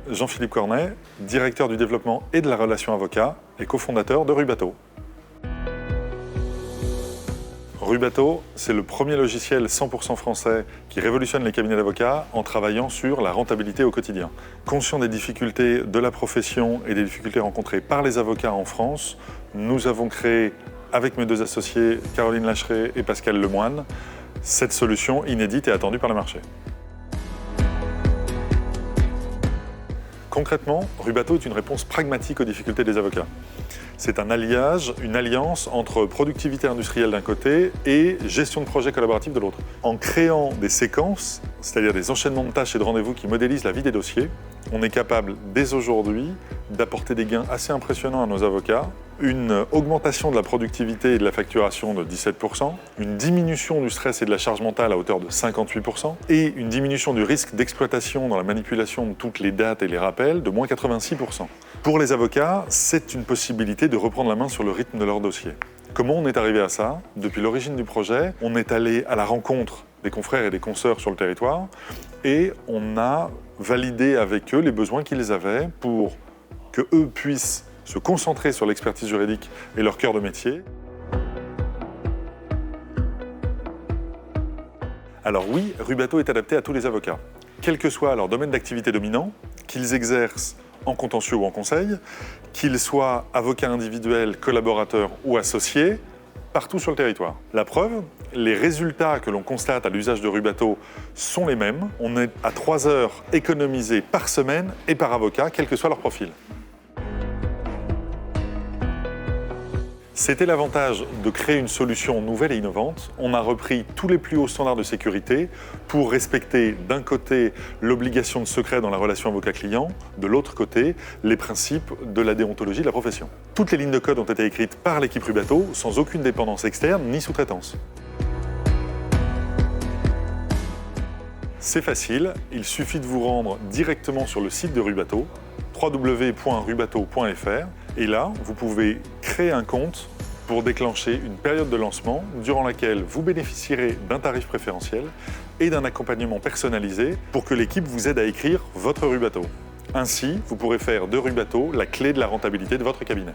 Jean-Philippe Cornet, directeur du développement et de la relation avocat et cofondateur de Rubato. Rubato, c'est le premier logiciel 100% français qui révolutionne les cabinets d'avocats en travaillant sur la rentabilité au quotidien. Conscient des difficultés de la profession et des difficultés rencontrées par les avocats en France, nous avons créé, avec mes deux associés, Caroline Lacheret et Pascal Lemoine, cette solution inédite et attendue par le marché. Concrètement, Rubato est une réponse pragmatique aux difficultés des avocats. C'est un alliage, une alliance entre productivité industrielle d'un côté et gestion de projet collaboratif de l'autre. En créant des séquences, c'est-à-dire des enchaînements de tâches et de rendez-vous qui modélisent la vie des dossiers, on est capable dès aujourd'hui d'apporter des gains assez impressionnants à nos avocats, une augmentation de la productivité et de la facturation de 17%, une diminution du stress et de la charge mentale à hauteur de 58% et une diminution du risque d'exploitation dans la manipulation de toutes les dates et les rappels de moins 86%. Pour les avocats, c'est une possibilité de reprendre la main sur le rythme de leur dossier. Comment on est arrivé à ça? Depuis l'origine du projet, on est allé à la rencontre des confrères et des consoeurs sur le territoire et on a validé avec eux les besoins qu'ils avaient pour qu'eux puissent se concentrer sur l'expertise juridique et leur cœur de métier. Alors oui, Rubato est adapté à tous les avocats, quel que soit leur domaine d'activité dominant, qu'ils exercent en contentieux ou en conseil, qu'ils soient avocats individuels, collaborateurs ou associés, partout sur le territoire. La preuve, les résultats que l'on constate à l'usage de Rubato sont les mêmes. On est à 3 heures économisées par semaine et par avocat, quel que soit leur profil. C'était l'avantage de créer une solution nouvelle et innovante. On a repris tous les plus hauts standards de sécurité pour respecter d'un côté l'obligation de secret dans la relation avocat-client, de l'autre côté les principes de la déontologie de la profession. Toutes les lignes de code ont été écrites par l'équipe Rubato sans aucune dépendance externe ni sous-traitance. C'est facile, il suffit de vous rendre directement sur le site de Rubato, www.rubato.fr, et là, vous pouvez créer un compte pour déclencher une période de lancement durant laquelle vous bénéficierez d'un tarif préférentiel et d'un accompagnement personnalisé pour que l'équipe vous aide à écrire votre Rubato. Ainsi, vous pourrez faire de Rubato la clé de la rentabilité de votre cabinet.